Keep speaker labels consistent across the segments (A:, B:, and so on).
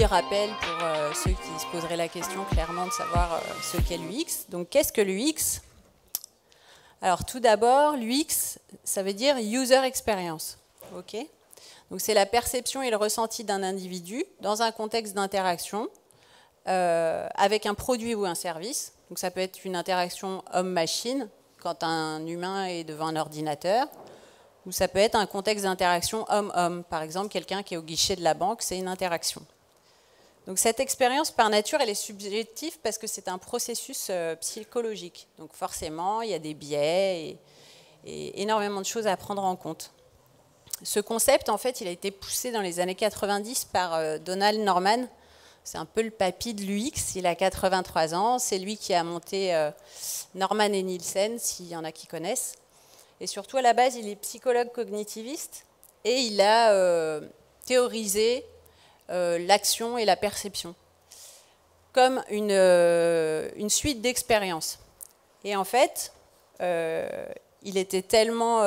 A: petit rappel pour ceux qui se poseraient la question clairement de savoir ce qu'est l'UX. Donc, qu'est-ce que l'UX? Alors, tout d'abord, l'UX, ça veut dire User Experience. Ok. Donc, c'est la perception et le ressenti d'un individu dans un contexte d'interaction avec un produit ou un service. Donc, ça peut être une interaction homme-machine, quand un humain est devant un ordinateur, ou ça peut être un contexte d'interaction homme-homme. Par exemple, quelqu'un qui est au guichet de la banque, c'est une interaction. Donc cette expérience, par nature, elle est subjective parce que c'est un processus psychologique. Donc forcément, il y a des biais et énormément de choses à prendre en compte. Ce concept, en fait, il a été poussé dans les années 90 par Donald Norman. C'est un peu le papy de l'UX, il a 83 ans. C'est lui qui a monté Norman et Nielsen, s'il y en a qui connaissent. Et surtout, à la base, il est psychologue cognitiviste et il a théorisé l'action et la perception comme une suite d'expériences. Et en fait, il était tellement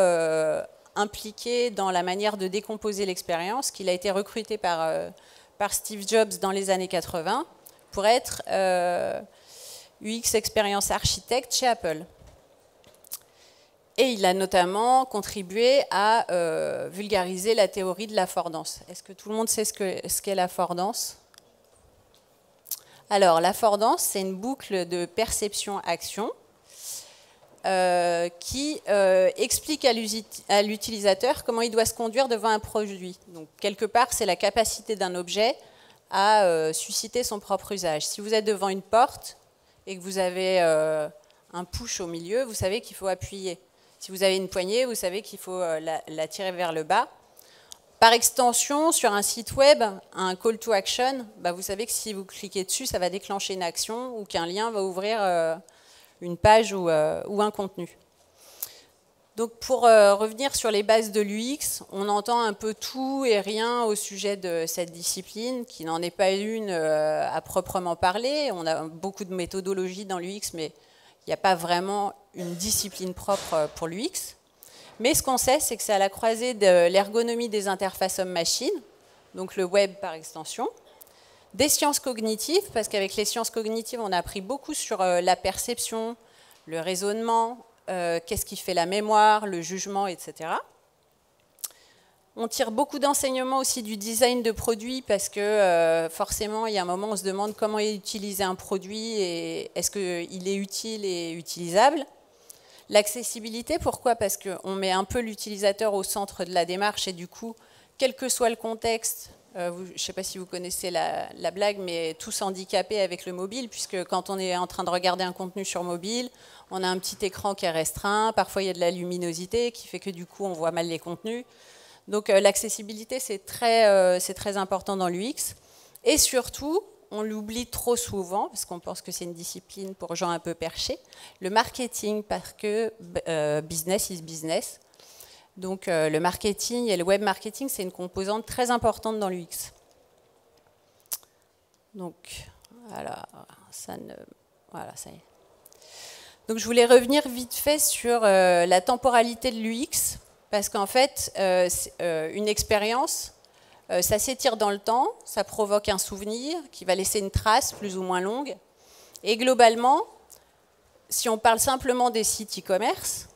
A: impliqué dans la manière de décomposer l'expérience qu'il a été recruté par Steve Jobs dans les années 80 pour être UX Experience Architect chez Apple. Et il a notamment contribué à vulgariser la théorie de l'affordance. Est-ce que tout le monde sait ce qu'est l'affordance? Alors, l'affordance, c'est une boucle de perception-action qui explique à l'utilisateur comment il doit se conduire devant un produit. Donc, quelque part, c'est la capacité d'un objet à susciter son propre usage. Si vous êtes devant une porte et que vous avez un push au milieu, vous savez qu'il faut appuyer. Si vous avez une poignée, vous savez qu'il faut la tirer vers le bas. Par extension, sur un site web, un call to action, vous savez que si vous cliquez dessus, ça va déclencher une action ou qu'un lien va ouvrir une page ou un contenu. Donc pour revenir sur les bases de l'UX, on entend un peu tout et rien au sujet de cette discipline, qui n'en est pas une à proprement parler. On a beaucoup de méthodologies dans l'UX, mais il n'y a pas vraiment une discipline propre pour l'UX. Mais ce qu'on sait, c'est que c'est à la croisée de l'ergonomie des interfaces homme-machine, donc le web par extension, des sciences cognitives, parce qu'avec les sciences cognitives, on a appris beaucoup sur la perception, le raisonnement, qu'est-ce qui fait la mémoire, le jugement, etc. On tire beaucoup d'enseignements aussi du design de produits parce que forcément, il y a un moment où on se demande comment utiliser un produit et est-ce qu'il est utile et utilisable. L'accessibilité, pourquoi? Parce qu'on met un peu l'utilisateur au centre de la démarche et du coup, quel que soit le contexte, je ne sais pas si vous connaissez la blague, mais tous handicapés avec le mobile, puisque quand on est en train de regarder un contenu sur mobile, on a un petit écran qui est restreint, parfois il y a de la luminosité qui fait que du coup on voit mal les contenus. Donc l'accessibilité, c'est très important dans l'UX. Et surtout, on l'oublie trop souvent, parce qu'on pense que c'est une discipline pour gens un peu perchés, le marketing, parce que business is business. Donc le marketing et le web marketing, c'est une composante très importante dans l'UX. Donc, voilà, ça y est. Donc je voulais revenir vite fait sur la temporalité de l'UX, parce qu'en fait, une expérience, ça s'étire dans le temps, ça provoque un souvenir qui va laisser une trace plus ou moins longue. Et globalement, si on parle simplement des sites e-commerce,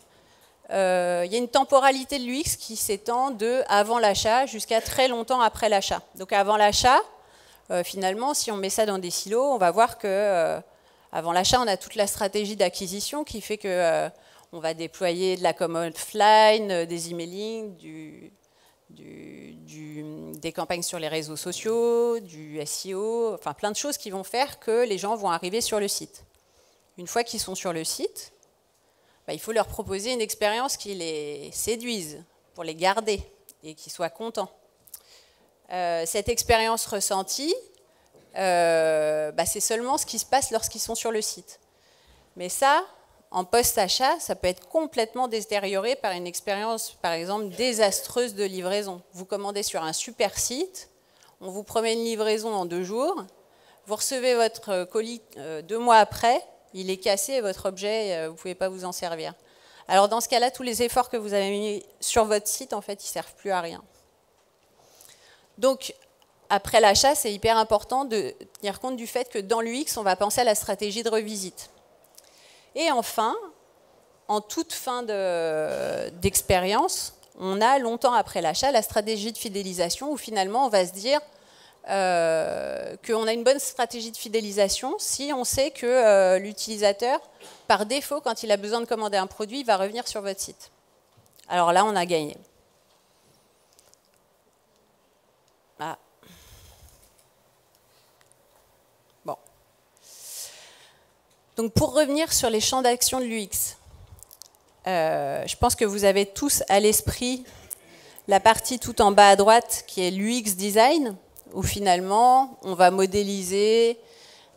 A: il y a une temporalité de l'UX qui s'étend de avant l'achat jusqu'à très longtemps après l'achat. Donc avant l'achat, finalement, si on met ça dans des silos, on va voir que avant l'achat, on a toute la stratégie d'acquisition qui fait que on va déployer de la command offline, des emailing, des campagnes sur les réseaux sociaux, du SEO, enfin plein de choses qui vont faire que les gens vont arriver sur le site. Une fois qu'ils sont sur le site, il faut leur proposer une expérience qui les séduise pour les garder et qu'ils soient contents. Cette expérience ressentie, c'est seulement ce qui se passe lorsqu'ils sont sur le site. Mais ça, en post-achat, ça peut être complètement détérioré par une expérience, par exemple, désastreuse de livraison. Vous commandez sur un super site, on vous promet une livraison en 2 jours, vous recevez votre colis 2 mois après, il est cassé et votre objet, vous ne pouvez pas vous en servir. Alors dans ce cas-là, tous les efforts que vous avez mis sur votre site, en fait, ils ne servent plus à rien. Donc, après l'achat, c'est hyper important de tenir compte du fait que dans l'UX, on va penser à la stratégie de revisite. Et enfin, en toute fin d'expérience, on a longtemps après l'achat la stratégie de fidélisation où finalement on va se dire qu'on a une bonne stratégie de fidélisation si on sait que l'utilisateur, par défaut, quand il a besoin de commander un produit, il va revenir sur votre site. Alors là, on a gagné. Ah. Bon. Donc pour revenir sur les champs d'action de l'UX, je pense que vous avez tous à l'esprit la partie tout en bas à droite qui est l'UX design, où finalement on va modéliser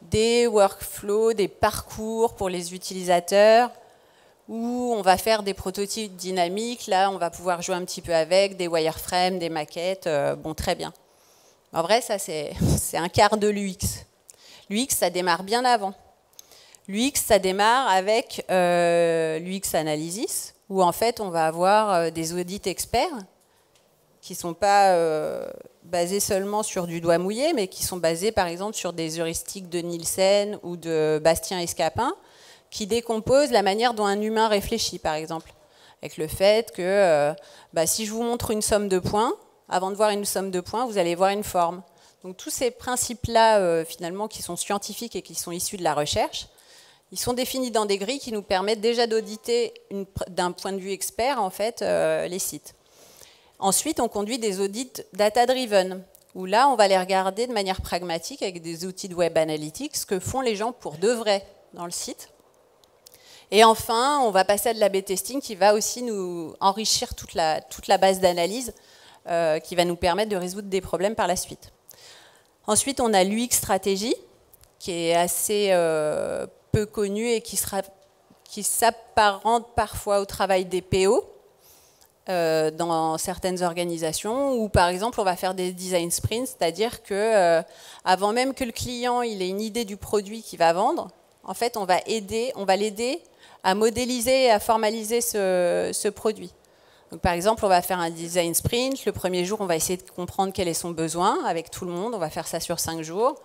A: des workflows, des parcours pour les utilisateurs, où on va faire des prototypes dynamiques. Là, on va pouvoir jouer un petit peu avec des wireframes, des maquettes. Bon, très bien. En vrai, ça, c'est un quart de l'UX. L'UX, ça démarre bien avant. L'UX, ça démarre avec l'UX Analysis, où en fait, on va avoir des audits experts qui ne sont pas basés seulement sur du doigt mouillé, mais qui sont basés, par exemple, sur des heuristiques de Nielsen ou de Bastien Escapin, qui décomposent la manière dont un humain réfléchit, par exemple. Avec le fait que si je vous montre une somme de points, avant de voir une somme de points, vous allez voir une forme. Donc tous ces principes-là, finalement, qui sont scientifiques et qui sont issus de la recherche, ils sont définis dans des grilles qui nous permettent déjà d'auditer, d'un point de vue expert, en fait, les sites. Ensuite, on conduit des audits data-driven, où là, on va les regarder de manière pragmatique avec des outils de web analytics, ce que font les gens pour de vrai dans le site. Et enfin, on va passer à de l'A/B testing qui va aussi nous enrichir toute la base d'analyse qui va nous permettre de résoudre des problèmes par la suite. Ensuite, on a l'UX stratégie, qui est assez peu connue et qui s'apparente parfois au travail des PO dans certaines organisations, où par exemple, on va faire des design sprints, c'est-à-dire que avant même que le client il ait une idée du produit qu'il va vendre, en fait, on va l'aider à modéliser et à formaliser ce produit. Donc, par exemple, on va faire un design sprint. Le premier jour, on va essayer de comprendre quel est son besoin avec tout le monde. On va faire ça sur 5 jours.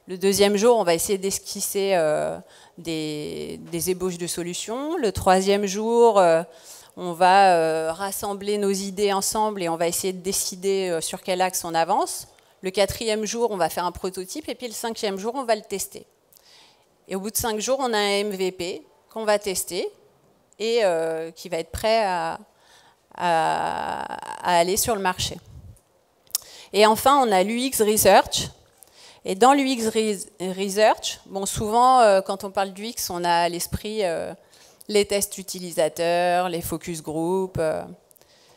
A: Le deuxième jour, on va essayer d'esquisser des ébauches de solutions. Le troisième jour, on va rassembler nos idées ensemble et on va essayer de décider sur quel axe on avance. Le quatrième jour, on va faire un prototype. Et puis le cinquième jour, on va le tester. Et au bout de 5 jours, on a un MVP qu'on va tester et qui va être prêt à aller sur le marché. Et enfin, on a l'UX Research. Et dans l'UX Research, bon, souvent, quand on parle d'UX, on a à l'esprit les tests utilisateurs, les focus group.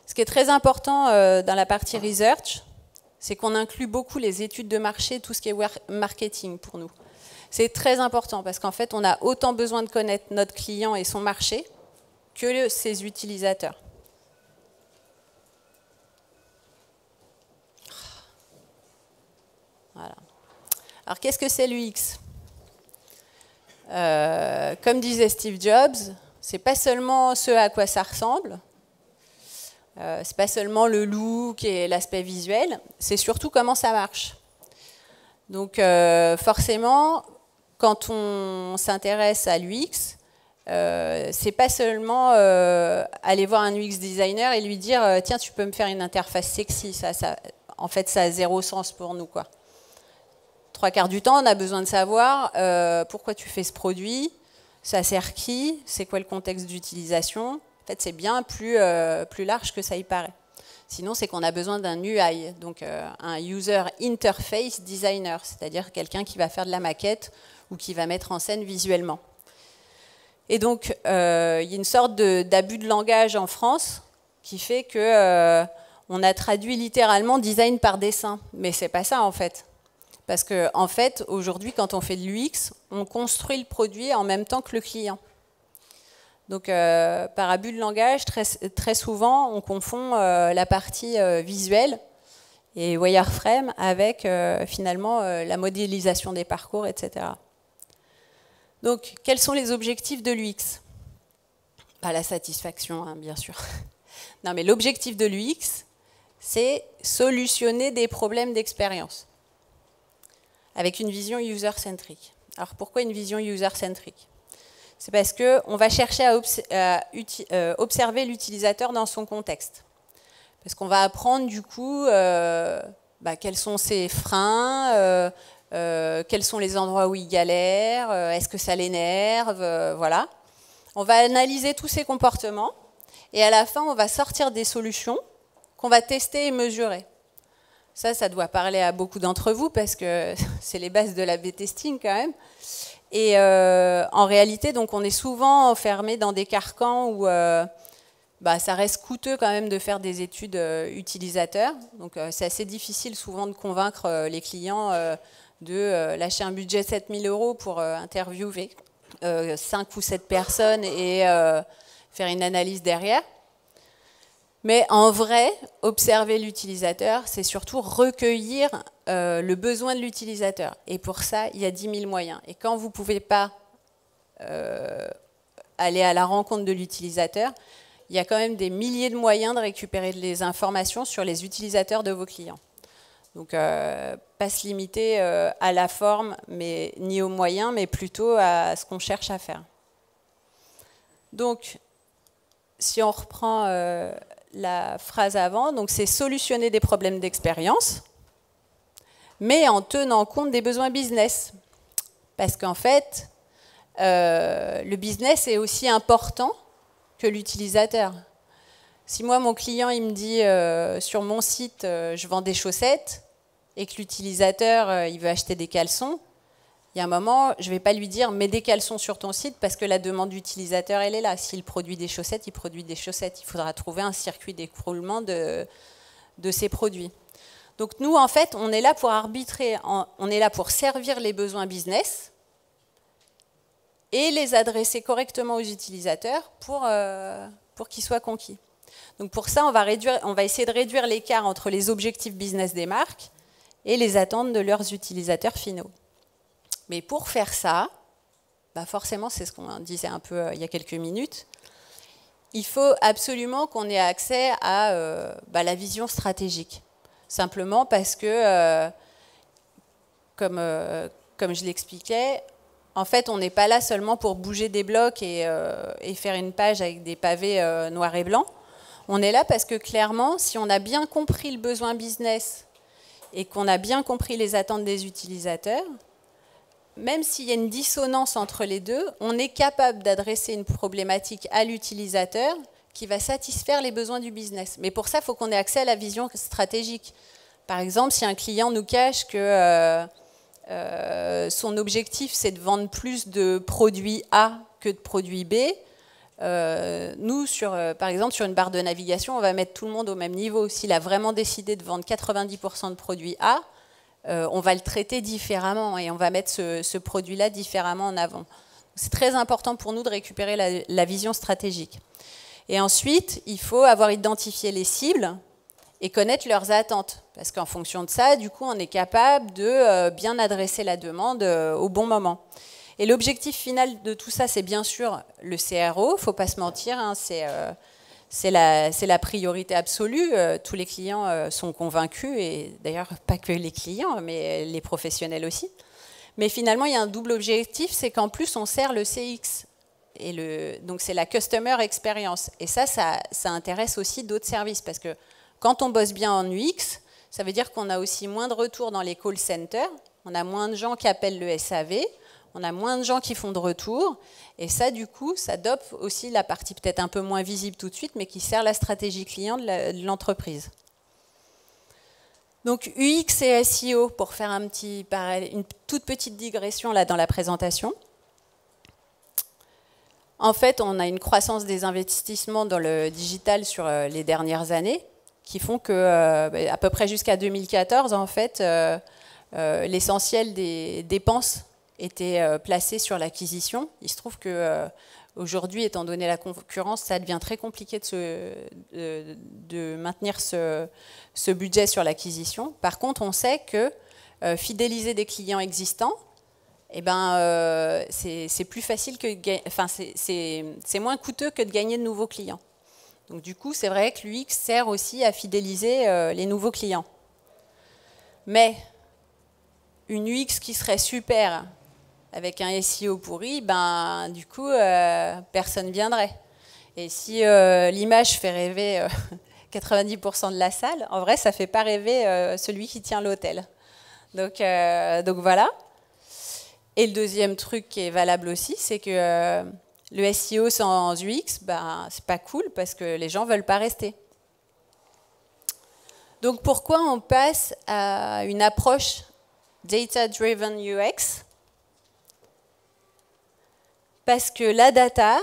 A: Ce qui est très important dans la partie Research, c'est qu'on inclut beaucoup les études de marché, tout ce qui est marketing pour nous. C'est très important parce qu'en fait, on a autant besoin de connaître notre client et son marché que ses utilisateurs. Voilà. Alors, qu'est-ce que c'est l'UX ? Comme disait Steve Jobs, c'est pas seulement ce à quoi ça ressemble, c'est pas seulement le look et l'aspect visuel, c'est surtout comment ça marche. Donc, forcément, quand on s'intéresse à l'UX, c'est pas seulement aller voir un UX designer et lui dire tiens, tu peux me faire une interface sexy. En fait, ça a zéro sens pour nous, quoi. 3/4 du temps, on a besoin de savoir pourquoi tu fais ce produit, ça sert qui, c'est quoi le contexte d'utilisation. En fait, c'est bien plus large que ça y paraît. Sinon, c'est qu'on a besoin d'un UI, donc un User Interface Designer, c'est-à-dire quelqu'un qui va faire de la maquette ou qui va mettre en scène visuellement. Et donc, il y a une sorte d'abus de langage en France qui fait qu'on a traduit littéralement design par dessin. Mais c'est pas ça, en fait. Parce qu'en fait, aujourd'hui, quand on fait de l'UX, on construit le produit en même temps que le client. Donc, par abus de langage, très souvent, on confond la partie visuelle et wireframe avec finalement la modélisation des parcours, etc. Donc, quels sont les objectifs de l'UX ? Pas la satisfaction, hein, bien sûr. Non, mais l'objectif de l'UX, c'est solutionner des problèmes d'expérience. avec une vision user-centric. Alors pourquoi une vision user-centric? C'est parce qu'on va chercher à observer l'utilisateur dans son contexte. Parce qu'on va apprendre du coup quels sont ses freins, quels sont les endroits où il galère, est-ce que ça l'énerve, voilà. On va analyser tous ces comportements et à la fin, on va sortir des solutions qu'on va tester et mesurer. Ça doit parler à beaucoup d'entre vous parce que c'est les bases de l'A/B testing quand même. Et en réalité, donc, on est souvent enfermé dans des carcans où ça reste coûteux quand même de faire des études utilisateurs. Donc c'est assez difficile souvent de convaincre les clients de lâcher un budget de 7 000 € pour interviewer 5 ou 7 personnes et faire une analyse derrière. Mais en vrai, observer l'utilisateur, c'est surtout recueillir le besoin de l'utilisateur. Et pour ça, il y a 10 000 moyens. Et quand vous ne pouvez pas aller à la rencontre de l'utilisateur, il y a quand même des milliers de moyens de récupérer des informations sur les utilisateurs de vos clients. Donc, pas se limiter à la forme, ni aux moyens, mais plutôt à ce qu'on cherche à faire. Donc, si on reprend la phrase avant, donc c'est solutionner des problèmes d'expérience, mais en tenant compte des besoins business. Parce qu'en fait, le business est aussi important que l'utilisateur. Si moi, mon client, il me dit sur mon site, je vends des chaussettes, et que l'utilisateur, il veut acheter des caleçons, il y a un moment, je ne vais pas lui dire « mets des caleçons sur ton site » parce que la demande d'utilisateur, elle est là. S'il produit des chaussettes, il produit des chaussettes. Il faudra trouver un circuit d'écroulement de ces produits. Donc nous, en fait, on est là pour arbitrer, on est là pour servir les besoins business et les adresser correctement aux utilisateurs pour qu'ils soient conquis. Donc pour ça, on va essayer de réduire l'écart entre les objectifs business des marques et les attentes de leurs utilisateurs finaux. Mais pour faire ça, forcément, c'est ce qu'on disait un peu il y a quelques minutes, il faut absolument qu'on ait accès à la vision stratégique. Simplement parce que, comme je l'expliquais, en fait, on n'est pas là seulement pour bouger des blocs et faire une page avec des pavés noirs et blancs. On est là parce que clairement, si on a bien compris le besoin business et qu'on a bien compris les attentes des utilisateurs, même s'il y a une dissonance entre les deux, on est capable d'adresser une problématique à l'utilisateur qui va satisfaire les besoins du business. Mais pour ça, il faut qu'on ait accès à la vision stratégique. Par exemple, si un client nous cache que son objectif, c'est de vendre plus de produits A que de produits B, nous, par exemple, sur une barre de navigation, on va mettre tout le monde au même niveau. S'il a vraiment décidé de vendre 90% de produits A, on va le traiter différemment et on va mettre ce produit-là différemment en avant. C'est très important pour nous de récupérer la vision stratégique. Et ensuite, il faut avoir identifié les cibles et connaître leurs attentes. Parce qu'en fonction de ça, du coup, on est capable de bien adresser la demande au bon moment. Et l'objectif final de tout ça, c'est bien sûr le CRO, il ne faut pas se mentir, hein, c'est la priorité absolue. Tous les clients sont convaincus, et d'ailleurs pas que les clients, mais les professionnels aussi. Mais finalement, il y a un double objectif, c'est qu'en plus, on sert le CX. Donc c'est la Customer Experience. Et ça intéresse aussi d'autres services, parce que quand on bosse bien en UX, ça veut dire qu'on a aussi moins de retours dans les call centers, on a moins de gens qui appellent le SAV, on a moins de gens qui font de retours, et ça, du coup, ça dope aussi la partie peut-être un peu moins visible tout de suite, mais qui sert la stratégie client de l'entreprise. Donc UX et SEO, pour faire une toute petite digression là dans la présentation. En fait, on a une croissance des investissements dans le digital sur les dernières années, qui font que, à peu près jusqu'à 2014, en fait, l'essentiel des dépenses était placé sur l'acquisition. Il se trouve qu'aujourd'hui, étant donné la concurrence, ça devient très compliqué de maintenir ce budget sur l'acquisition. Par contre, on sait que fidéliser des clients existants, c'est plus facile c'est moins coûteux que de gagner de nouveaux clients. Donc du coup, c'est vrai que l'UX sert aussi à fidéliser les nouveaux clients. Mais une UX qui serait super avec un SEO pourri, ben, du coup, personne ne viendrait. Et si l'image fait rêver 90% de la salle, en vrai, ça ne fait pas rêver celui qui tient l'hôtel. Donc voilà. Et le deuxième truc qui est valable aussi, c'est que le SEO sans UX, ben, c'est pas cool parce que les gens ne veulent pas rester. Donc pourquoi on passe à une approche data-driven UX? Parce que la data,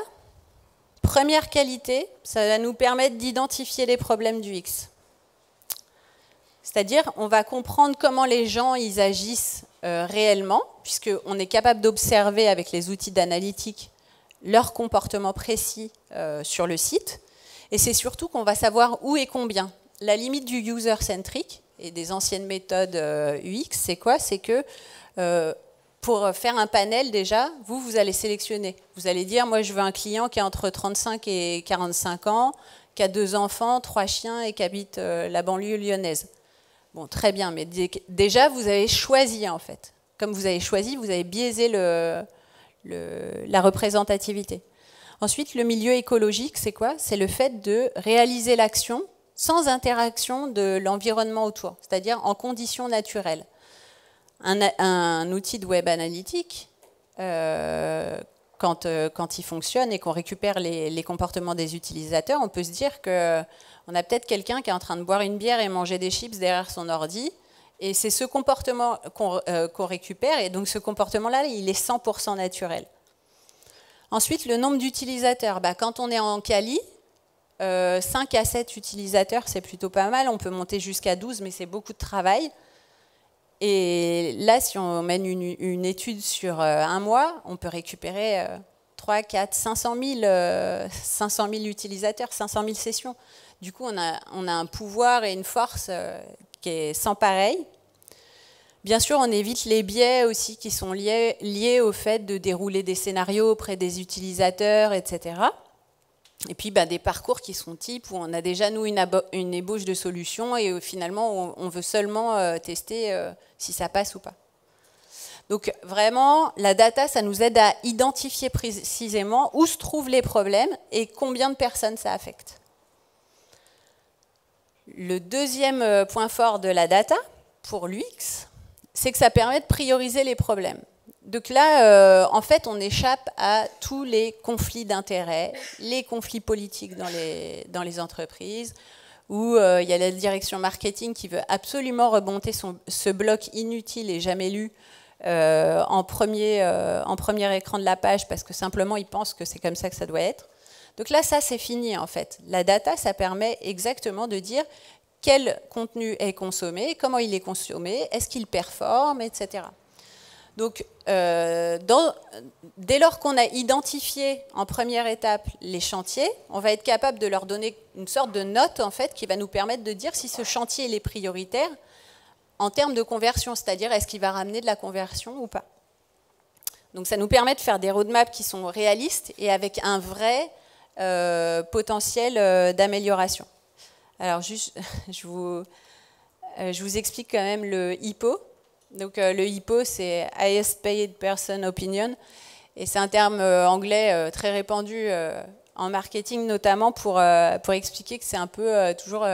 A: première qualité, ça va nous permettre d'identifier les problèmes du UX. C'est-à-dire, on va comprendre comment les gens ils agissent réellement, puisqu'on est capable d'observer avec les outils d'analytique leur comportement précis sur le site. Et c'est surtout qu'on va savoir où et combien. La limite du user-centric et des anciennes méthodes UX, c'est quoi? C'est que pour faire un panel, déjà, vous allez sélectionner. Vous allez dire, moi, je veux un client qui a entre 35 et 45 ans, qui a 2 enfants, 3 chiens et qui habite la banlieue lyonnaise. Bon, très bien, mais déjà, vous avez choisi, en fait. Comme vous avez choisi, vous avez biaisé la représentativité. Ensuite, le milieu écologique, c'est quoi? C'est le fait de réaliser l'action sans interaction de l'environnement autour, c'est-à-dire en conditions naturelles. Un outil de web analytique, quand il fonctionne et qu'on récupère les comportements des utilisateurs, on peut se dire qu'on a peut-être quelqu'un qui est en train de boire une bière et manger des chips derrière son ordi, et c'est ce comportement qu'on récupère, et donc ce comportement-là, il est 100% naturel. Ensuite, le nombre d'utilisateurs. Quand on est en quali, 5 à 7 utilisateurs, c'est plutôt pas mal. On peut monter jusqu'à 12, mais c'est beaucoup de travail. Et là, si on mène une étude sur un mois, on peut récupérer 3, 4, 500 000 utilisateurs, 500 000 sessions. Du coup, on a un pouvoir et une force qui est sans pareil. Bien sûr, on évite les biais aussi qui sont liés au fait de dérouler des scénarios auprès des utilisateurs, etc. Et puis des parcours qui sont types où on a déjà, nous, une ébauche de solutions et finalement, on veut seulement tester si ça passe ou pas. Donc vraiment, la data, ça nous aide à identifier précisément où se trouvent les problèmes et combien de personnes ça affecte. Le deuxième point fort de la data, pour l'UX, c'est que ça permet de prioriser les problèmes. Donc là, en fait, on échappe à tous les conflits d'intérêts, les conflits politiques dans les entreprises, où il y a la direction marketing qui veut absolument remonter ce bloc inutile et jamais lu en premier écran de la page, parce que simplement, ils pensent que c'est comme ça que ça doit être. Donc là, ça, c'est fini, en fait. La data, ça permet exactement de dire quel contenu est consommé, comment il est consommé, est-ce qu'il performe, etc. Donc, dès lors qu'on a identifié en première étape les chantiers, on va être capable de leur donner une sorte de note en fait, qui va nous permettre de dire si ce chantier est prioritaire en termes de conversion, c'est-à-dire est-ce qu'il va ramener de la conversion ou pas. Donc ça nous permet de faire des roadmaps qui sont réalistes et avec un vrai potentiel d'amélioration. Alors juste, je vous explique quand même le HIPPO. Donc le HIPPO, c'est Highest Paid Person Opinion, et c'est un terme anglais très répandu en marketing, notamment pour expliquer que c'est un peu toujours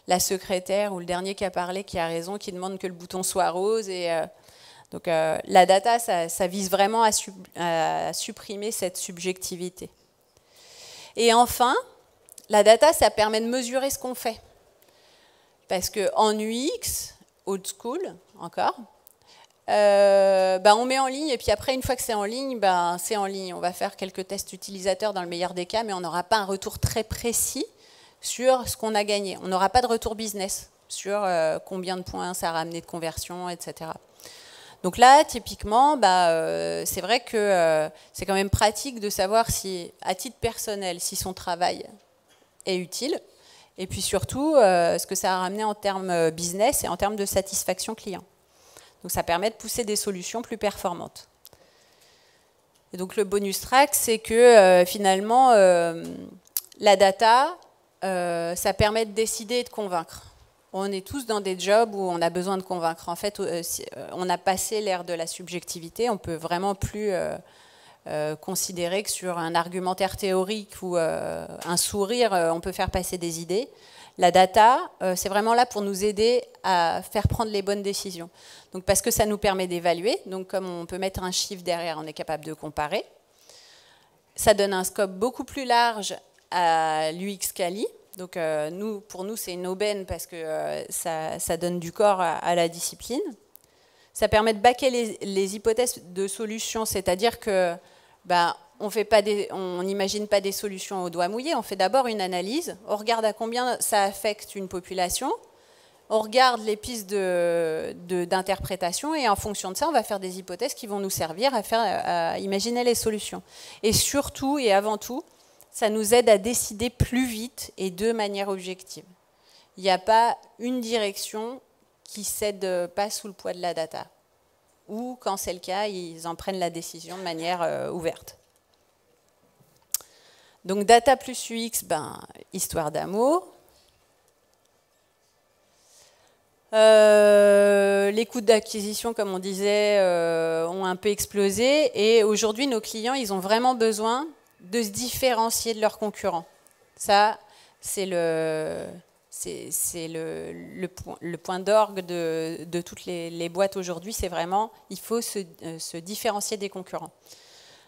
A: la secrétaire ou le dernier qui a parlé qui a raison, qui demande que le bouton soit rose. Et donc la data, ça vise vraiment à supprimer cette subjectivité. Et enfin, la data, ça permet de mesurer ce qu'on fait. Parce qu'en UX, old school, encore, on met en ligne, et puis après, une fois que c'est en ligne, c'est en ligne. On va faire quelques tests utilisateurs dans le meilleur des cas, mais on n'aura pas un retour très précis sur ce qu'on a gagné. On n'aura pas de retour business sur combien de points ça a ramené de conversion, etc. Donc là, typiquement, c'est vrai que c'est quand même pratique de savoir si, à titre personnel, si son travail est utile, et puis surtout, ce que ça a ramené en termes business et en termes de satisfaction client. Donc ça permet de pousser des solutions plus performantes. Et donc le bonus track, c'est que finalement, la data, ça permet de décider et de convaincre. on est tous dans des jobs où on a besoin de convaincre. En fait, on a passé l'ère de la subjectivité, on peut vraiment plus considérer que sur un argumentaire théorique ou un sourire, on peut faire passer des idées. La data, c'est vraiment là pour nous aider à faire prendre les bonnes décisions. Donc, parce que ça nous permet d'évaluer. Donc, comme on peut mettre un chiffre derrière, on est capable de comparer. Ça donne un scope beaucoup plus large à l'UX Quali. Donc, pour nous, c'est une aubaine parce que ça donne du corps à la discipline. Ça permet de baquer les hypothèses de solutions, c'est-à-dire que on n'imagine pas des solutions au doigt mouillé, on fait d'abord une analyse, on regarde à combien ça affecte une population, on regarde les pistes d'interprétation et en fonction de ça, on va faire des hypothèses qui vont nous servir à imaginer les solutions. Et surtout et avant tout, ça nous aide à décider plus vite et de manière objective. Il n'y a pas une direction qui ne cède pas sous le poids de la data. Ou quand c'est le cas, ils en prennent la décision de manière ouverte. Donc data plus UX, histoire d'amour. Les coûts d'acquisition, comme on disait, ont un peu explosé. Et aujourd'hui, nos clients, ils ont vraiment besoin de se différencier de leurs concurrents. Ça, c'est le point d'orgue de toutes les boîtes aujourd'hui. C'est vraiment, il faut se différencier des concurrents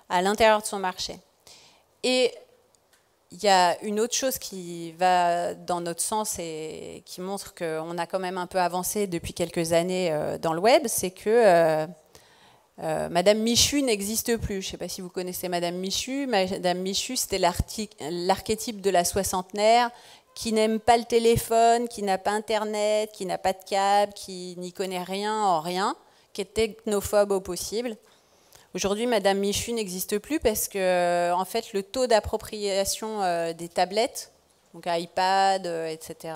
A: à l'intérieur de son marché. Et il y a une autre chose qui va dans notre sens et qui montre qu'on a quand même un peu avancé depuis quelques années dans le web, c'est que Madame Michu n'existe plus. Je ne sais pas si vous connaissez Madame Michu. Madame Michu, c'était l'archétype de la soixantenaire qui n'aime pas le téléphone, qui n'a pas Internet, qui n'a pas de câble, qui n'y connaît rien en rien, qui est technophobe au possible. Aujourd'hui, Madame Michu n'existe plus parce que, en fait, le taux d'appropriation des tablettes, donc iPad, etc.,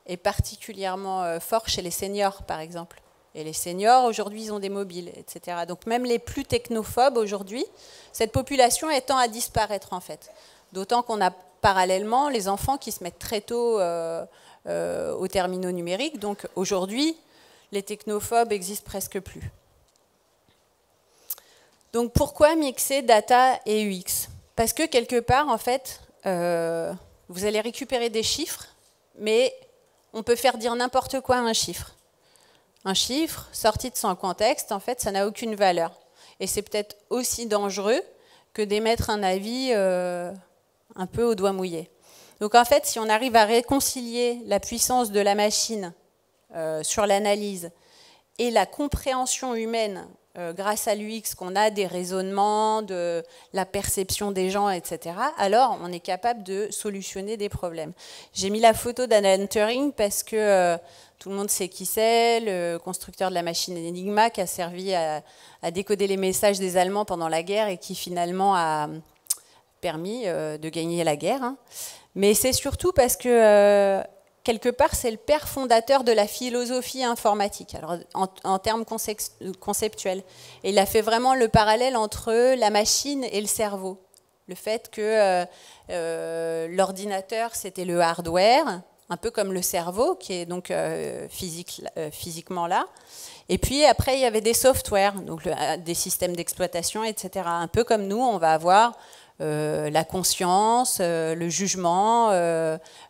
A: est particulièrement fort chez les seniors, par exemple. Et les seniors, aujourd'hui, ils ont des mobiles, etc. Donc, même les plus technophobes, aujourd'hui, cette population est tend à disparaître, en fait. D'autant qu'on a parallèlement les enfants qui se mettent très tôt aux terminaux numériques. Donc, aujourd'hui, les technophobes n'existent presque plus. Donc pourquoi mixer data et UX? Parce que quelque part, en fait, vous allez récupérer des chiffres, mais on peut faire dire n'importe quoi à un chiffre. Un chiffre sorti de son contexte, en fait, ça n'a aucune valeur. Et c'est peut-être aussi dangereux que d'émettre un avis un peu au doigt mouillé. Donc en fait, si on arrive à réconcilier la puissance de la machine sur l'analyse et la compréhension humaine grâce à l'UX, qu'on a des raisonnements, de la perception des gens, etc., alors on est capable de solutionner des problèmes. J'ai mis la photo d'Alan Turing parce que tout le monde sait qui c'est, le constructeur de la machine Enigma qui a servi à décoder les messages des Allemands pendant la guerre et qui finalement a permis de gagner la guerre. Hein. Mais c'est surtout parce que quelque part, c'est le père fondateur de la philosophie informatique, alors, en termes conceptuels. Et il a fait vraiment le parallèle entre la machine et le cerveau. Le fait que l'ordinateur, c'était le hardware, un peu comme le cerveau, qui est donc physiquement là. Et puis après, il y avait des softwares, donc des systèmes d'exploitation, etc. Un peu comme nous, on va avoir la conscience, le jugement,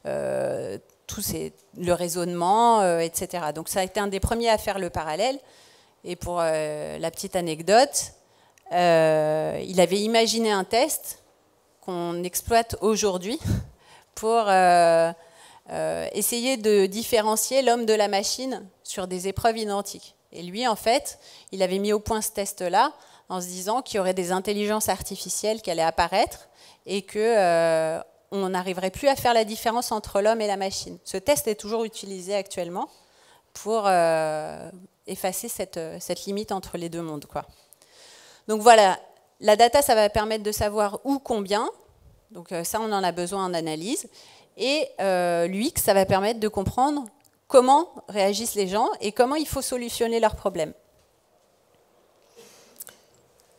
A: le raisonnement, etc. Donc ça a été un des premiers à faire le parallèle. Et pour la petite anecdote, il avait imaginé un test qu'on exploite aujourd'hui pour essayer de différencier l'homme de la machine sur des épreuves identiques. Et lui, en fait, il avait mis au point ce test-là en se disant qu'il y aurait des intelligences artificielles qui allaient apparaître et que on n'arriverait plus à faire la différence entre l'homme et la machine. Ce test est toujours utilisé actuellement pour effacer cette limite entre les deux mondes, quoi. Donc voilà, la data, ça va permettre de savoir où, combien. Donc ça, on en a besoin en analyse. Et l'UX, ça va permettre de comprendre comment réagissent les gens et comment il faut solutionner leurs problèmes.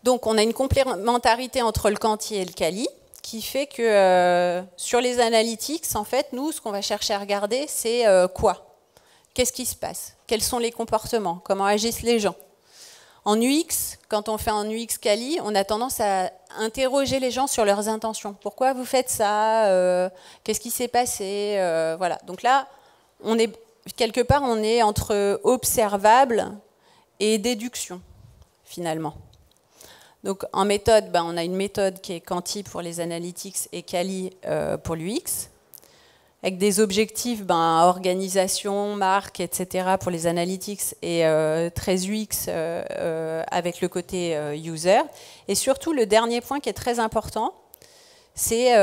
A: Donc on a une complémentarité entre le quanti et le quali, qui fait que sur les analytics, en fait, nous, ce qu'on va chercher à regarder, c'est quoi. qu'est-ce qui se passe? Quels sont les comportements? Comment agissent les gens? En UX, quand on fait un UX quali, on a tendance à interroger les gens sur leurs intentions. Pourquoi vous faites ça? Qu'est-ce qui s'est passé? Voilà. Donc là, quelque part, on est entre observable et déduction, finalement. Donc en méthode, on a une méthode qui est Quanti pour les analytics et Quali pour l'UX, avec des objectifs, organisation, marque, etc. pour les analytics et très UX avec le côté user. Et surtout, le dernier point qui est très important, c'est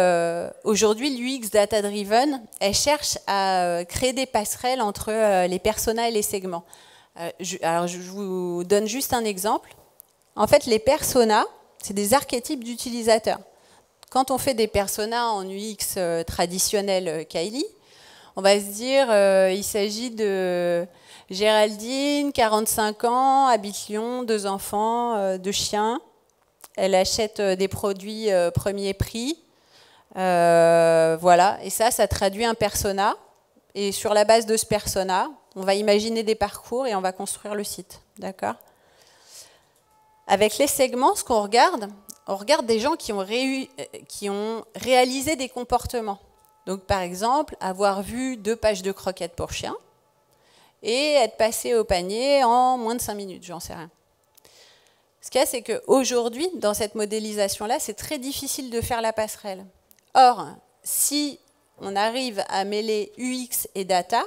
A: aujourd'hui l'UX data-driven, elle cherche à créer des passerelles entre les personas et les segments. Alors je vous donne juste un exemple. En fait, les personas, c'est des archétypes d'utilisateurs. Quand on fait des personas en UX traditionnel Kylie, on va se dire il s'agit de Géraldine, 45 ans, habite Lyon, 2 enfants, 2 chiens. Elle achète des produits premier prix. Voilà, et ça traduit un persona. Et sur la base de ce persona, on va imaginer des parcours et on va construire le site. D'accord ? Avec les segments, ce qu'on regarde, on regarde des gens qui ont réalisé des comportements. Donc, par exemple, avoir vu 2 pages de croquettes pour chien et être passé au panier en moins de 5 minutes, j'en sais rien. Ce qu'il y a, c'est qu'aujourd'hui, dans cette modélisation-là, c'est très difficile de faire la passerelle. Or, si on arrive à mêler UX et data,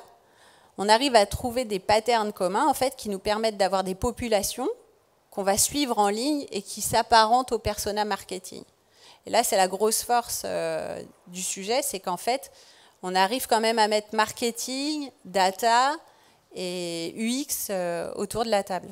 A: on arrive à trouver des patterns communs en fait, qui nous permettent d'avoir des populations qu'on va suivre en ligne et qui s'apparentent au persona marketing. Et là, c'est la grosse force du sujet, c'est qu'en fait, on arrive quand même à mettre marketing, data et UX autour de la table.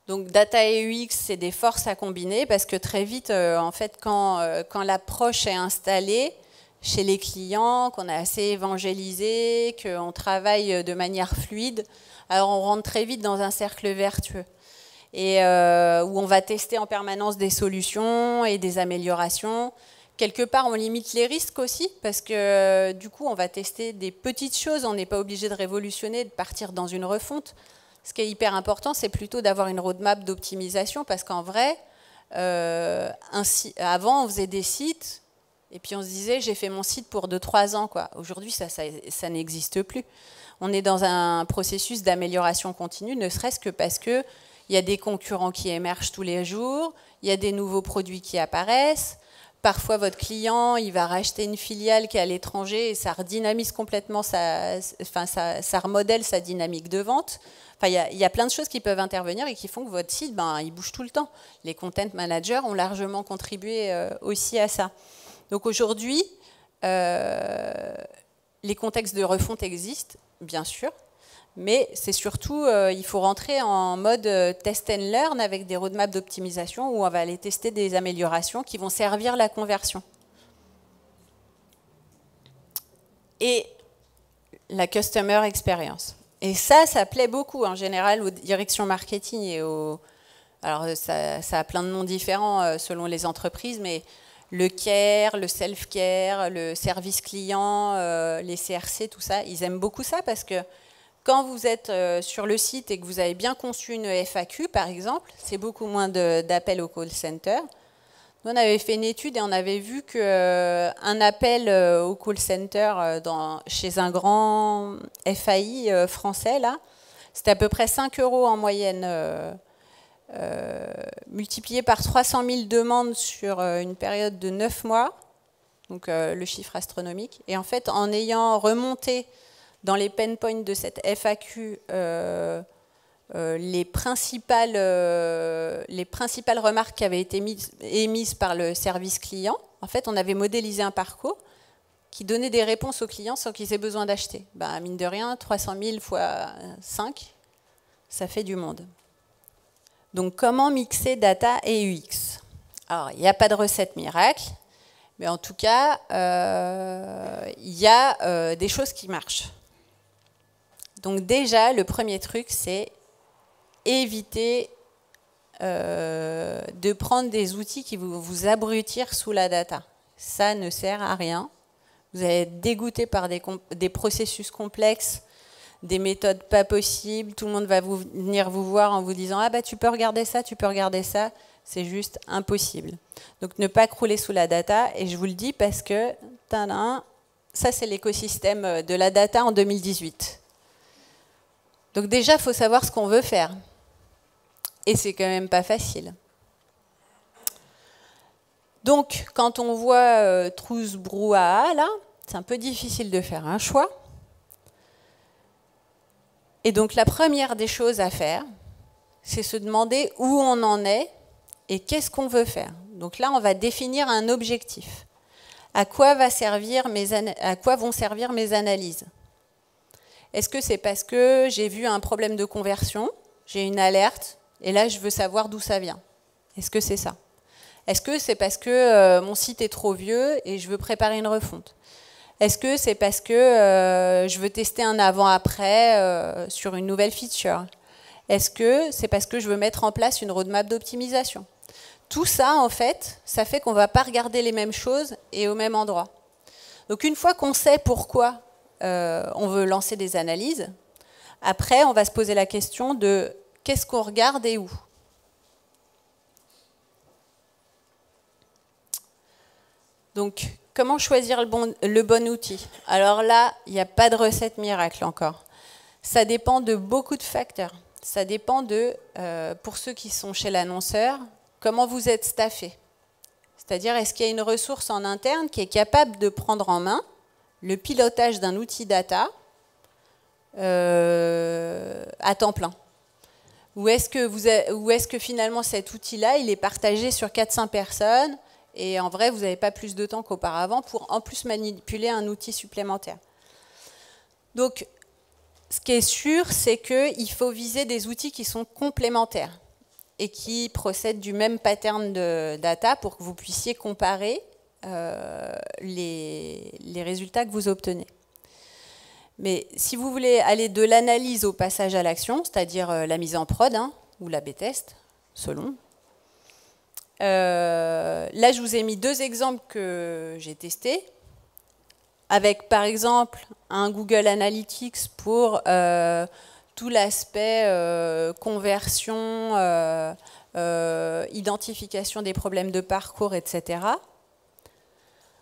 A: Donc, data et UX, c'est des forces à combiner parce que très vite, en fait, quand l'approche est installée chez les clients, qu'on a assez évangélisé, qu'on travaille de manière fluide, alors on rentre très vite dans un cercle vertueux et où on va tester en permanence des solutions et des améliorations. Quelque part, on limite les risques aussi parce que du coup, on va tester des petites choses. On n'est pas obligé de révolutionner, de partir dans une refonte. Ce qui est hyper important, c'est plutôt d'avoir une roadmap d'optimisation parce qu'en vrai, avant, on faisait des sites et puis on se disait, j'ai fait mon site pour 2-3 ans. Aujourd'hui, ça n'existe plus. On est dans un processus d'amélioration continue, ne serait-ce que parce qu'il y a des concurrents qui émergent tous les jours, il y a des nouveaux produits qui apparaissent. Parfois, votre client, il va racheter une filiale qui est à l'étranger et ça redynamise complètement, ça remodèle sa dynamique de vente. Enfin, il y a plein de choses qui peuvent intervenir et qui font que votre site, il bouge tout le temps. Les content managers ont largement contribué aussi à ça. Donc aujourd'hui, les contextes de refonte existent, bien sûr, mais c'est surtout, il faut rentrer en mode test and learn avec des roadmaps d'optimisation où on va aller tester des améliorations qui vont servir la conversion. Et la customer experience. Et ça plaît beaucoup en général aux directions marketing et aux... Alors ça a plein de noms différents selon les entreprises, mais le care, le self-care, le service client, les CRC, tout ça, ils aiment beaucoup ça parce que quand vous êtes sur le site et que vous avez bien conçu une FAQ, par exemple, c'est beaucoup moins d'appels au call center. Nous, on avait fait une étude et on avait vu qu'un appel au call center chez un grand FAI français, là, c'était à peu près 5 € en moyenne, multiplié par 300 000 demandes sur une période de 9 mois, donc le chiffre astronomique. Et en fait, en ayant remonté dans les pain points de cette FAQ les principales remarques qui avaient été émises par le service client, en fait, on avait modélisé un parcours qui donnait des réponses aux clients sans qu'ils aient besoin d'acheter. Mine de rien, 300 000 fois 5, ça fait du monde. Donc, comment mixer data et UX? Alors, il n'y a pas de recette miracle, mais en tout cas, il y a des choses qui marchent. Donc déjà, le premier truc, c'est éviter de prendre des outils qui vont vous abrutir sous la data. Ça ne sert à rien. Vous allez être dégoûté par des processus complexes, des méthodes pas possibles. Tout le monde va venir vous voir en vous disant « Ah bah tu peux regarder ça, tu peux regarder ça ». C'est juste impossible. Donc ne pas crouler sous la data. Et je vous le dis parce que ça c'est l'écosystème de la data en 2018. Donc déjà, il faut savoir ce qu'on veut faire. Et c'est quand même pas facile. Donc, quand on voit trousse brouhaha, là, c'est un peu difficile de faire un choix. Et donc, la première des choses à faire, c'est se demander où on en est et qu'est-ce qu'on veut faire. Donc là, on va définir un objectif. À quoi vont servir mes analyses? Est-ce que c'est parce que j'ai vu un problème de conversion, j'ai une alerte, et là, je veux savoir d'où ça vient? Est-ce que c'est ça? Est-ce que c'est parce que mon site est trop vieux et je veux préparer une refonte? Est-ce que c'est parce que je veux tester un avant-après sur une nouvelle feature? Est-ce que c'est parce que je veux mettre en place une roadmap d'optimisation? Tout ça, en fait, ça fait qu'on ne va pas regarder les mêmes choses et au même endroit. Donc une fois qu'on sait pourquoi on veut lancer des analyses, après, on va se poser la question de qu'est-ce qu'on regarde et où? Donc, comment choisir le bon outil? Alors là, il n'y a pas de recette miracle encore. Ça dépend de beaucoup de facteurs. Ça dépend de, pour ceux qui sont chez l'annonceur, comment vous êtes staffé. C'est-à-dire, est-ce qu'il y a une ressource en interne qui est capable de prendre en main le pilotage d'un outil data à temps plein? Ou est-ce que finalement cet outil-là, il est partagé sur 4-5 personnes et en vrai, vous n'avez pas plus de temps qu'auparavant pour en plus manipuler un outil supplémentaire? Donc, ce qui est sûr, c'est qu'il faut viser des outils qui sont complémentaires et qui procèdent du même pattern de data pour que vous puissiez comparer les résultats que vous obtenez. Mais si vous voulez aller de l'analyse au passage à l'action, c'est-à-dire la mise en prod ou la B-test, selon, là, je vous ai mis 2 exemples que j'ai testés, avec par exemple un Google Analytics pour tout l'aspect conversion, identification des problèmes de parcours, etc.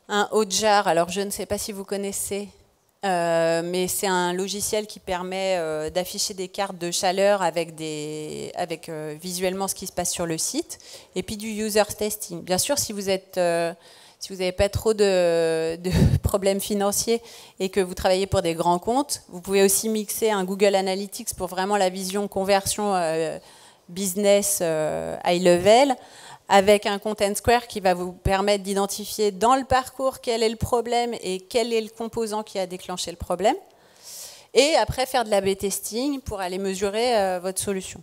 A: Un Hotjar, alors je ne sais pas si vous connaissez, mais c'est un logiciel qui permet d'afficher des cartes de chaleur avec visuellement ce qui se passe sur le site, et puis du user testing. Bien sûr, si vous n'avez pas trop de problèmes financiers et que vous travaillez pour des grands comptes, vous pouvez aussi mixer un Google Analytics pour vraiment la vision conversion business high level, avec un Content Square qui va vous permettre d'identifier dans le parcours quel est le problème et quel est le composant qui a déclenché le problème. Et après, faire de l'A/B testing pour aller mesurer votre solution.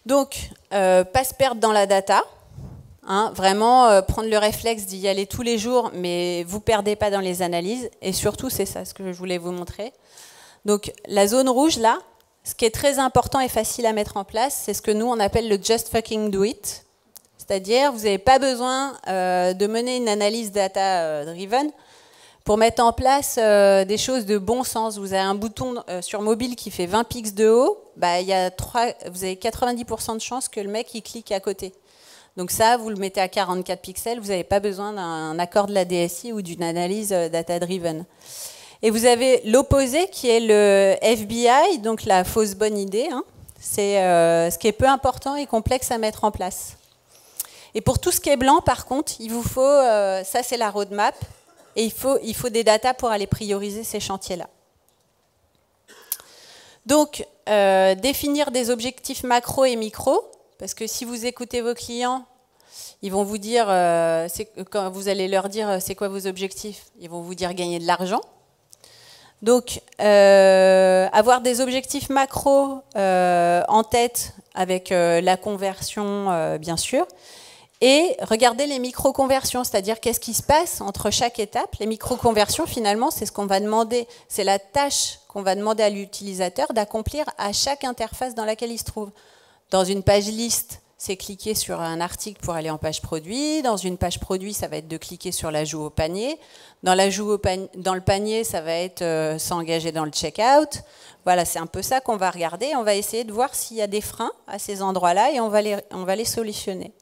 A: Donc, pas se perdre dans la data. Vraiment, prendre le réflexe d'y aller tous les jours, mais vous ne perdez pas dans les analyses. Et surtout, c'est ça ce que je voulais vous montrer. Donc, la zone rouge, là, ce qui est très important et facile à mettre en place, c'est ce que nous, on appelle le « just fucking do it ». C'est-à-dire, vous n'avez pas besoin de mener une analyse data-driven pour mettre en place des choses de bon sens. Vous avez un bouton sur mobile qui fait 20 pixels de haut, vous avez 90% de chances que le mec il clique à côté. Donc ça, vous le mettez à 44 pixels, vous n'avez pas besoin d'un accord de la DSI ou d'une analyse data-driven. Et vous avez l'opposé qui est le FBI, donc la fausse bonne idée. C'est ce qui est peu important et complexe à mettre en place. Et pour tout ce qui est blanc, par contre, il vous faut, ça c'est la roadmap, et il faut des datas pour aller prioriser ces chantiers-là. Donc, définir des objectifs macro et micro, parce que si vous écoutez vos clients, ils vont vous dire, quand vous allez leur dire c'est quoi vos objectifs, ils vont vous dire gagner de l'argent. Donc, avoir des objectifs macro en tête avec la conversion, bien sûr, et regarder les micro-conversions, c'est-à-dire qu'est-ce qui se passe entre chaque étape. Les micro-conversions, finalement, c'est ce qu'on va demander, c'est la tâche qu'on va demander à l'utilisateur d'accomplir à chaque interface dans laquelle il se trouve. Dans une page liste, c'est cliquer sur un article pour aller en page produit. Dans une page produit, ça va être de cliquer sur l'ajout au panier. Dans le panier, ça va être s'engager dans le checkout. Voilà, c'est un peu ça qu'on va regarder. On va essayer de voir s'il y a des freins à ces endroits-là et on va les solutionner.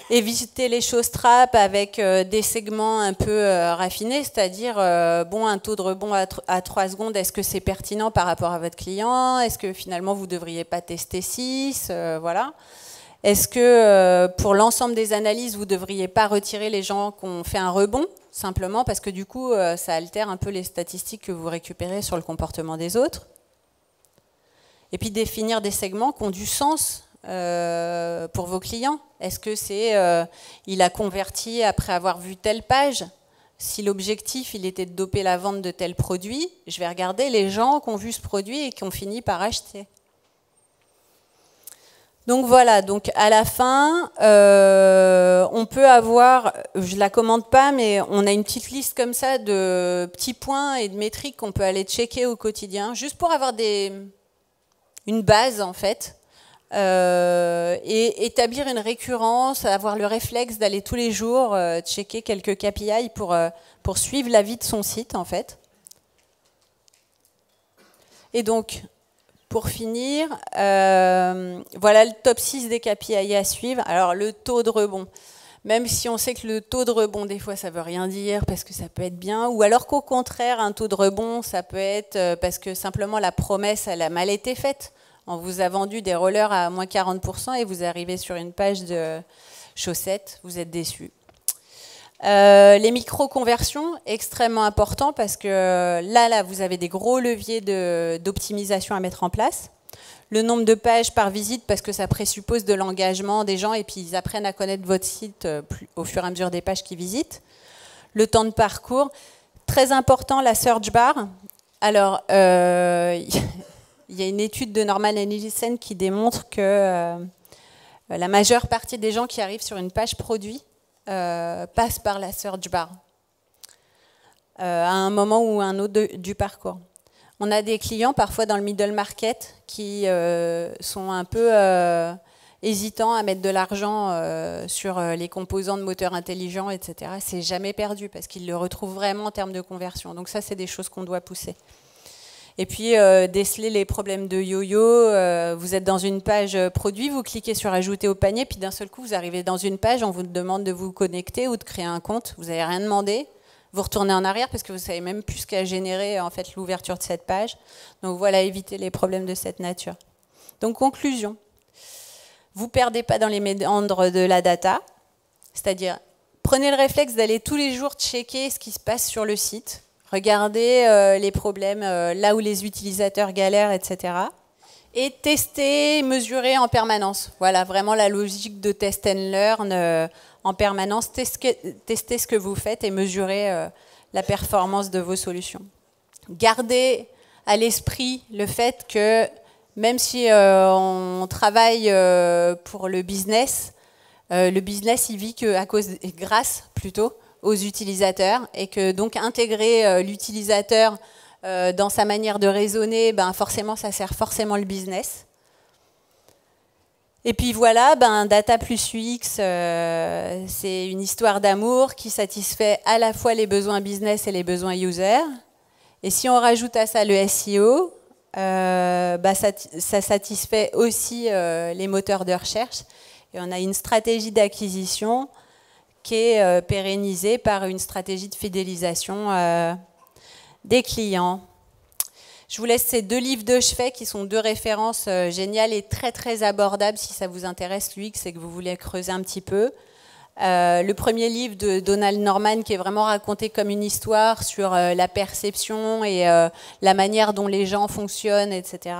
A: Éviter les choses trappes avec des segments un peu raffinés, c'est-à-dire un taux de rebond à 3 secondes, est-ce que c'est pertinent par rapport à votre client? Est-ce que finalement vous ne devriez pas tester 6? Voilà. Est-ce que pour l'ensemble des analyses, vous ne devriez pas retirer les gens qui ont fait un rebond, simplement parce que du coup, ça altère un peu les statistiques que vous récupérez sur le comportement des autres? Et puis définir des segments qui ont du sens pour vos clients. Est-ce que c'est il a converti après avoir vu telle page? Si l'objectif il était de doper la vente de tel produit, je vais regarder les gens qui ont vu ce produit et qui ont fini par acheter. Donc voilà, donc à la fin, on peut avoir, je ne la commande pas, mais on a une petite liste comme ça de petits points et de métriques qu'on peut aller checker au quotidien, juste pour avoir une base en fait. Et établir une récurrence, avoir le réflexe d'aller tous les jours checker quelques KPI pour suivre la vie de son site en fait. Et donc, pour finir, voilà le top 6 des KPI à suivre. Alors le taux de rebond, même si on sait que le taux de rebond des fois ça veut rien dire parce que ça peut être bien, ou alors qu'au contraire un taux de rebond ça peut être parce que simplement la promesse elle a mal été faite. On vous a vendu des rollers à moins 40% et vous arrivez sur une page de chaussettes, vous êtes déçus. Les micro-conversions, extrêmement important parce que là, vous avez des gros leviers d'optimisation à mettre en place. Le nombre de pages par visite parce que ça présuppose de l'engagement des gens et puis ils apprennent à connaître votre site au fur et à mesure des pages qu'ils visitent. Le temps de parcours, très important la search bar. Alors, il y a une étude de Norman et Nielsen qui démontre que la majeure partie des gens qui arrivent sur une page produit passent par la search bar à un moment ou un autre du parcours. On a des clients parfois dans le middle market qui sont un peu hésitants à mettre de l'argent sur les composants de moteurs intelligents, etc. C'est jamais perdu parce qu'ils le retrouvent vraiment en termes de conversion. Donc ça, c'est des choses qu'on doit pousser. Et puis, déceler les problèmes de yo-yo. Vous êtes dans une page produit, vous cliquez sur « Ajouter au panier », puis d'un seul coup, vous arrivez dans une page, on vous demande de vous connecter ou de créer un compte. Vous n'avez rien demandé. Vous retournez en arrière parce que vous ne savez même plus ce qu'a généré en fait, l'ouverture de cette page. Donc voilà, évitez les problèmes de cette nature. Donc, conclusion. Vous ne perdez pas dans les méandres de la data. C'est-à-dire, prenez le réflexe d'aller tous les jours checker ce qui se passe sur le site. Regardez les problèmes là où les utilisateurs galèrent, etc. Et tester, mesurer en permanence. Voilà, vraiment la logique de test and learn en permanence. Testez ce que vous faites et mesurez la performance de vos solutions. Gardez à l'esprit le fait que même si on travaille pour le business il vit grâce plutôt aux utilisateurs et que donc intégrer l'utilisateur dans sa manière de raisonner, forcément ça sert forcément le business. Et puis voilà, Data plus UX, c'est une histoire d'amour qui satisfait à la fois les besoins business et les besoins user. Et si on rajoute à ça le SEO, ça satisfait aussi les moteurs de recherche. Et on a une stratégie d'acquisition qui est pérennisée par une stratégie de fidélisation des clients. Je vous laisse ces 2 livres de chevet qui sont 2 références géniales et très très abordables si ça vous intéresse l'UX et que vous voulez creuser un petit peu. Le premier livre de Donald Norman qui est vraiment raconté comme une histoire sur la perception et la manière dont les gens fonctionnent, etc.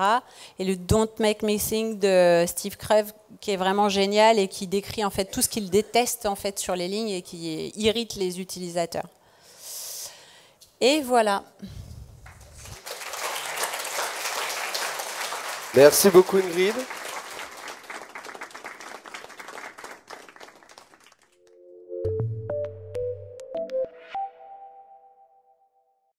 A: Et le Don't Make Me Think de Steve Krug qui est vraiment génial et qui décrit en fait tout ce qu'il déteste en fait sur les lignes et qui irrite les utilisateurs. Et voilà.
B: Merci beaucoup Ingrid.